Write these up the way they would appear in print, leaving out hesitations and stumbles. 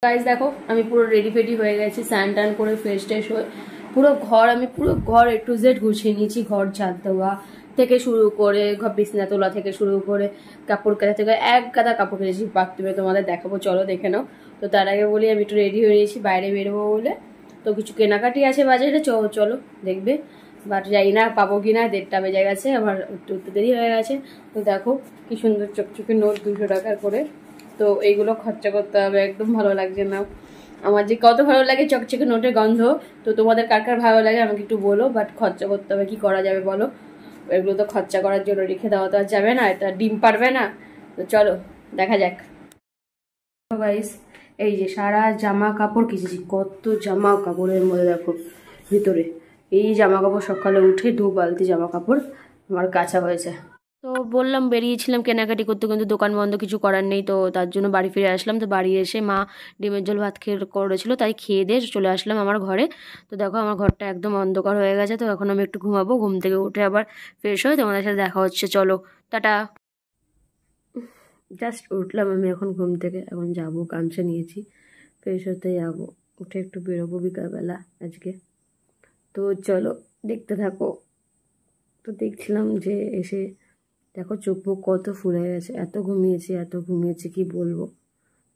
Guys দেখো আমি পুরো রেডি ফেডি হয়ে গেছি, স্নান টান করে ফ্রেশ ট্রেশ হয়ে পুরো ঘর A to Z গুছিয়ে নিয়েছি। ঘর ঝাড় দেওয়া থেকে শুরু করে ঘর বিছানা তোলা থেকে শুরু করে কাপড় কাচা থেকে এক গাদা কাপড় কেচেছি। বাথরুমে তোমাদের দেখাবো, চলো দেখে নাও। তো তার আগে বলি আমি একটু রেডি হয়ে নিয়েছি বাইরে বেরোবো বলে। তো কিছু কেনাকাটি আছে বাজারে, চলো দেখবে। বাট যাই না পাবো কিনা, 1:30 বেজে গেছে, আমার উঠতে দেরি হয়ে গেছে। তো দেখো কি সুন্দর চকচকে নোট 200 টাকার করে। তো এইগুলো খরচা করতে হবে, একদম ভালো লাগছে না আমার, যে কত ভালো লাগে চকচকে নোটের গন্ধ। তো তোমাদের কার কার ভালো লাগে আমাকে একটু বলো। বাট খরচা করতে হবে, কি করা যাবে বলো। এগুলো তো খরচা করার জন্য রেখে দেওয়া তো আর যাবে না, এটা ডিম পারবে না। তো চলো দেখা যাক। গাইস এই যে সারা জামা কাপড় কেচেছি, কত জামা কাপড়ের মধ্যে দেখো ভিতরে। এই জামা কাপড় সকালে উঠে 2 বালতি জামা কাপড় আমার কাচা হয়েছে। তো বললাম বেরিয়েছিলাম কেনাকাটি করতে, কিন্তু দোকান বন্ধ, কিছু করার নেই। তো তার জন্য বাড়ি ফিরে আসলাম। তো বাড়ি এসে মা ডিমের ঝোল ভাত করেছিল, তাই খেয়ে দিয়ে চলে আসলাম আমার ঘরে। তো দেখো আমার ঘরটা একদম অন্ধকার হয়ে গেছে। তো এখন আমি একটু ঘুমাবো, ঘুম থেকে উঠে আবার ফ্রেশ হয়ে তোমাদের সাথে দেখা হচ্ছে। চলো টাটা। জাস্ট উঠলাম আমি এখন ঘুম থেকে, এখন যাবো, গামছা নিয়েছি, ফ্রেশ হতে যাবো, উঠে একটু বেরোবো বিকালবেলা আজকে। তো চলো দেখতে থাকো। তো দেখছিলাম যে এসে দেখো চোখ মুখ কত ফুলে গেছে, এত ঘুমিয়েছি কি বলবো।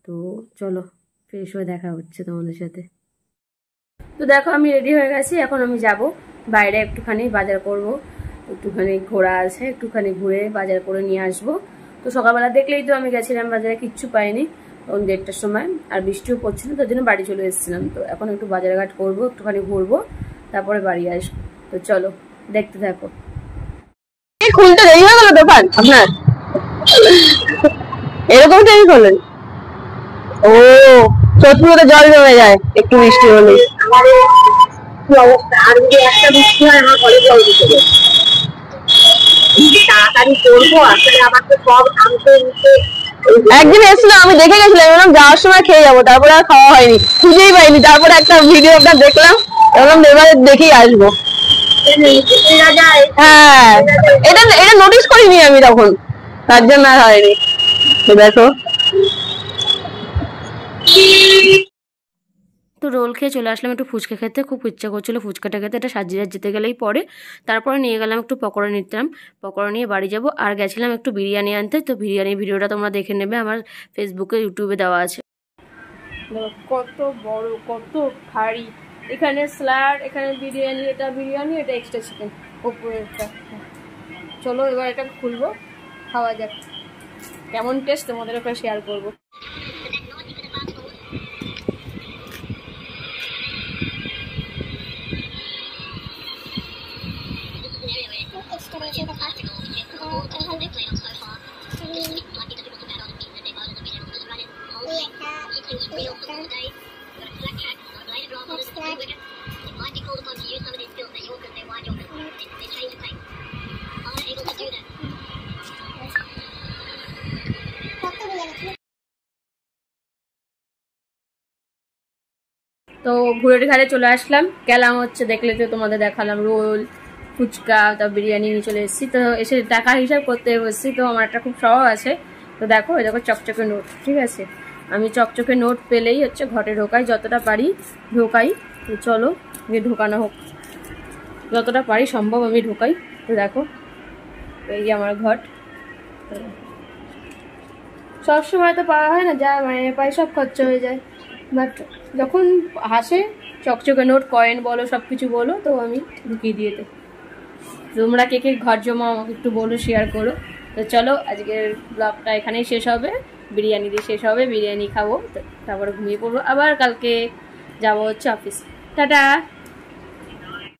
তো চলো ফ্রেশ হয়ে দেখা হচ্ছে তোমাদের সাথে। তো দেখো আমি রেডি হয়ে গেছি, এখন আমি যাব বাইরে, একটুখানি বাজার করব, একটুখানি ঘোরা আছে, একটুখানি ঘুরে বাজার করে নিয়ে আসবো। তো সকালবেলা দেখলেই তো আমি গেছিলাম বাজারে, কিচ্ছু পাইনি তখন 1:30টার সময়, আর বৃষ্টিও পড়ছিল, তার জন্য বাড়ি চলে এসেছিলাম। তো এখন একটু বাজারঘাট করবো, একটুখানি ঘুরবো, তারপরে বাড়ি আসবো। তো চলো দেখতে থাকো। খুলতে দেরি হয়ে গেল দোকান আপনার, এরকম টাইম করলেন? ও চতুর্থ জল জমে যায় একটু বৃষ্টি হলে। আর যদি একটা বৃষ্টি হয় আমার ঘরে জল দিতে হবে, তাড়াতাড়ি করবো আসলে আমার তো সব আনতে নিতে। একদিন এসেছিল, আমি দেখে গেছিলাম, বললাম যাওয়ার সময় খেয়ে যাবো, তারপরে আর খাওয়া হয়নি, খুঁজেই পাইনি। তারপরে একটা ভিডিও আপনার দেখলাম, বললাম এবারে দেখেই আসবো। হ্যাঁ এটা নোটিস করিনি আমি তখন, তার জন্য আর হয়নি। দেখো তো রোল খেয়ে চলে আসলাম একটু ফুচকা খেতে, খুব ইচ্ছা করছিল ফুচকাটা খেতে। এটা সাজিয়ে যেতে গেলেই পরে, তারপরে নিয়ে গেলাম একটু পকোড়া নিতাম, পকোড়া নিয়ে বাড়ি যাব। আর গেছিলাম একটু বিরিয়ানি আনতে। তো বিরিয়ানির ভিডিওটা তোমরা দেখে নেবে, আমার ফেসবুকে ইউটিউবে দেওয়া আছে। কত বড়, কত ভারী। এখানে স্যালাড, এখানে বিরিয়ানি, এটা বিরিয়ানি, এটা এক্সট্রা চিকেন উপরে একটা। চলো এবার এটা খুলবো, খাওয়া যাক, কেমন টেস্ট তোমাদের ওখানে শেয়ার করবো। তো ঘুরে ঘাড়ে চলে আসলাম, গেলাম হচ্ছে, দেখলে তো তোমাদের দেখালাম রোল ফুচকা, তারপর বিরিয়ানি নিয়ে চলে এসেছি। তো এসে টাকার হিসাব করতে বসছি। তো আমার একটা খুব স্বভাব আছে, তো দেখো এই দেখো চকচকে নোট, ঠিক আছে, আমি চকচকে নোট পেলেই হচ্ছে ঘরে ঢোকাই, যতটা পারি ঢোকাই। তো চলো গিয়ে ঢোকানো হোক, যতটা পারি সম্ভব আমি ঢোকাই। তো দেখো এই আমার ঘট, সবসময় তো পাওয়া হয় না, যা মানে পাই সব খরচা হয়ে যায়। বাট যখন আসে চকচকে নোট, কয়েন বলো, সব কিছু বলো, তো আমি ঢুকিয়ে দিয়ে দিই। তোমরা কে কে ঘর জমা আমাকে একটু বলো, শেয়ার করো। তো চলো আজকের ব্লগটা এখানেই শেষ হবে, বিরিয়ানি দিয়ে শেষ হবে, বিরিয়ানি খাবো, তারপরে ঘুমিয়ে পড়বো, আবার কালকে যাবো হচ্ছে অফিস। টাটা।